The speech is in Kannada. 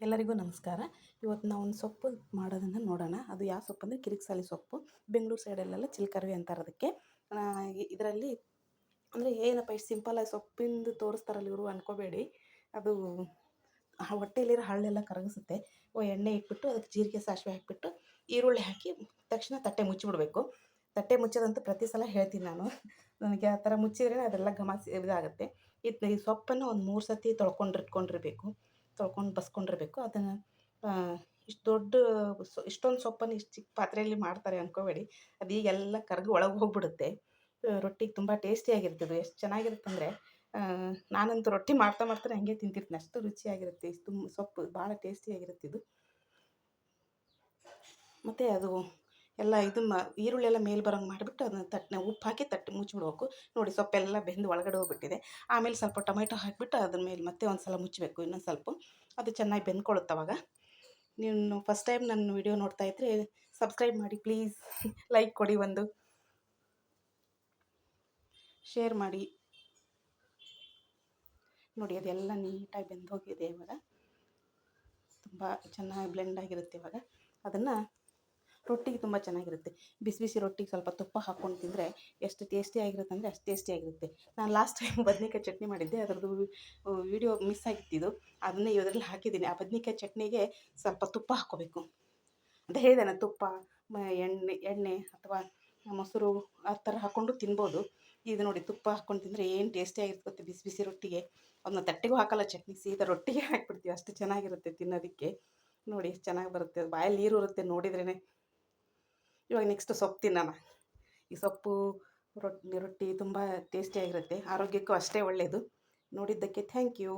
ಎಲ್ಲರಿಗೂ ನಮಸ್ಕಾರ. ಇವತ್ತು ನಾವು ಒಂದು ಸೊಪ್ಪು ಮಾಡೋದನ್ನು ನೋಡೋಣ. ಅದು ಯಾವ ಸೊಪ್ಪು ಅಂದರೆ ಕಿರಿಕ್ಸಾಲಿ ಸೊಪ್ಪು. ಬೆಂಗಳೂರು ಸೈಡಲ್ಲೆಲ್ಲ ಚಿಲ್ಕರವೆ ಅಂತಾರೆ ಅದಕ್ಕೆ. ಇದರಲ್ಲಿ ಅಂದರೆ ಏನಪ್ಪ ಇಷ್ಟು ಸಿಂಪಲ್ಲಾಗಿ ಸೊಪ್ಪಿಂದು ತೋರಿಸ್ತಾರಲ್ಲ ಇವರು ಅಂದ್ಕೋಬೇಡಿ. ಅದು ಹೊಟ್ಟೆಯಲ್ಲಿರೋ ಹಳ್ಳೆಲ್ಲ ಕರಗಿಸುತ್ತೆ. ಎಣ್ಣೆ ಇಟ್ಬಿಟ್ಟು ಅದಕ್ಕೆ ಜೀರಿಗೆ ಸಾಸಿವೆ ಹಾಕಿಬಿಟ್ಟು ಈರುಳ್ಳಿ ಹಾಕಿ ತಕ್ಷಣ ತಟ್ಟೆ ಮುಚ್ಚಿಬಿಡ್ಬೇಕು. ತಟ್ಟೆ ಮುಚ್ಚೋದಂತೂ ಪ್ರತಿ ಸಲ ಹೇಳ್ತೀನಿ ನಾನು. ನನಗೆ ಆ ಥರ ಮುಚ್ಚಿದ್ರೆ ಅದೆಲ್ಲ ಇದಾಗುತ್ತೆ. ಈ ಸೊಪ್ಪನ್ನು ಒಂದು 3 ಸತಿ ತೊಳ್ಕೊಂಡಿರಬೇಕು. ಬಸ್ಕೊಂಡಿರಬೇಕು. ಅದನ್ನು ಇಷ್ಟು ದೊಡ್ಡ ಇಷ್ಟೊಂದು ಸೊಪ್ಪನ್ನು ಇಷ್ಟು ಚಿಕ್ಕ ಪಾತ್ರೆಯಲ್ಲಿ ಮಾಡ್ತಾರೆ ಅಂದ್ಕೋಬೇಡಿ. ಅದು ಈಗೆಲ್ಲ ಕರಗಿ ಒಳಗೆ ಹೋಗ್ಬಿಡುತ್ತೆ. ರೊಟ್ಟಿಗೆ ತುಂಬ ಟೇಸ್ಟಿಯಾಗಿರ್ತದೆ. ಎಷ್ಟು ಚೆನ್ನಾಗಿರುತ್ತೆ ಅಂದರೆ ನಾನಂತೂ ರೊಟ್ಟಿ ಮಾಡ್ತಾನೆ ಹಂಗೆ ತಿಂತಿರ್ತೀನಿ. ಅಷ್ಟು ರುಚಿಯಾಗಿರುತ್ತೆ. ಇಷ್ಟು ಸೊಪ್ಪು ಭಾಳ ಟೇಸ್ಟಿಯಾಗಿರುತ್ತೆ ಇದು. ಮತ್ತು ಅದು ಎಲ್ಲ ಈರುಳ್ಳಿ ಎಲ್ಲ ಮೇಲೆ ಬರೋಂಗೆ ಮಾಡಿಬಿಟ್ಟು ಅದನ್ನ ಉಪ್ಪು ಹಾಕಿ ಮುಚ್ಚಿಬಿಡ್ಬೇಕು. ನೋಡಿ ಸೊಪ್ಪೆಲ್ಲ ಬೆಂದು ಒಳಗಡೆ ಹೋಗ್ಬಿಟ್ಟಿದೆ. ಆಮೇಲೆ ಸ್ವಲ್ಪ ಟೊಮೆಟೊ ಹಾಕಿಬಿಟ್ಟು ಅದ್ರ ಮೇಲೆ ಮತ್ತೆ ಒಂದು ಸಲ ಮುಚ್ಚಬೇಕು. ಇನ್ನೊಂದು ಸ್ವಲ್ಪ ಅದು ಚೆನ್ನಾಗಿ ಬೆಂದ್ಕೊಳ್ಳುತ್ತೆ ಅವಾಗ. ನೀವು ಫಸ್ಟ್ ಟೈಮ್ ನನ್ನ ವಿಡಿಯೋ ನೋಡ್ತಾ ಇದ್ದರೆ ಸಬ್ಸ್ಕ್ರೈಬ್ ಮಾಡಿ ಪ್ಲೀಸ್. ಲೈಕ್ ಕೊಡಿ, ಒಂದು ಶೇರ್ ಮಾಡಿ. ನೋಡಿ ಅದೆಲ್ಲ ನೀಟಾಗಿ ಬೆಂದೋಗಿದೆ. ಇವಾಗ ತುಂಬ ಚೆನ್ನಾಗಿ ಬ್ಲೆಂಡ್ ಆಗಿರುತ್ತೆ. ಇವಾಗ ಅದನ್ನು ರೊಟ್ಟಿಗೆ ತುಂಬ ಚೆನ್ನಾಗಿರುತ್ತೆ. ಬಿಸಿ ಬಿಸಿ ರೊಟ್ಟಿಗೆ ಸ್ವಲ್ಪ ತುಪ್ಪ ಹಾಕ್ಕೊಂಡು ತಿಂದರೆ ಎಷ್ಟು ಟೇಸ್ಟಿಯಾಗಿರುತ್ತೆ ಅಂದರೆ ಅಷ್ಟು ಟೇಸ್ಟಿಯಾಗಿರುತ್ತೆ. ನಾನು ಲಾಸ್ಟ್ ಟೈಮ್ ಬದ್ನೆಕಾಯಿ ಚಟ್ನಿ ಮಾಡಿದ್ದೆ. ಅದರದ್ದು ವಿಡಿಯೋ ಮಿಸ್ ಆಗಿತ್ತಿದು. ಅದನ್ನೇ ಇದರಲ್ಲಿ ಹಾಕಿದ್ದೀನಿ. ಆ ಬದ್ನೆಕಾಯಿ ಚಟ್ನಿಗೆ ಸ್ವಲ್ಪ ತುಪ್ಪ ಹಾಕ್ಕೋಬೇಕು ಅಂತ ಹೇಳಿದೆ ನಾನು. ತುಪ್ಪ, ಎಣ್ಣೆ ಅಥವಾ ಮೊಸರು ಆ ಥರ ಹಾಕ್ಕೊಂಡು ತಿನ್ಬೋದು. ಇದು ನೋಡಿ ತುಪ್ಪ ಹಾಕ್ಕೊಂಡು ತಿಂದರೆ ಏನು ಟೇಸ್ಟಿಯಾಗಿರುತ್ತೆ. ಬಿಸಿ ಬಿಸಿ ರೊಟ್ಟಿಗೆ ಅದನ್ನ ತಟ್ಟೆಗೂ ಹಾಕಲ್ಲ ಚಟ್ನಿ, ಸೀದಾ ರೊಟ್ಟಿಗೆ ಹಾಕ್ಬಿಡ್ತೀವಿ. ಅಷ್ಟು ಚೆನ್ನಾಗಿರುತ್ತೆ ತಿನ್ನೋದಕ್ಕೆ. ನೋಡಿ ಎಷ್ಟು ಚೆನ್ನಾಗಿ ಬರುತ್ತೆ. ಬಾಯಲ್ಲಿ ನೀರು ಬರುತ್ತೆ ನೋಡಿದ್ರೇ. ಇವಾಗ ನೆಕ್ಸ್ಟ್ ಸೊಪ್ಪು ತಿನ್ನೋಣ. ಈ ಸೊಪ್ಪು ರೊಟ್ಟಿ ತುಂಬ ಟೇಸ್ಟಿಯಾಗಿರುತ್ತೆ. ಆರೋಗ್ಯಕ್ಕೂ ಅಷ್ಟೇ ಒಳ್ಳೆಯದು. ನೋಡಿದ್ದಕ್ಕೆ ಥ್ಯಾಂಕ್ ಯು.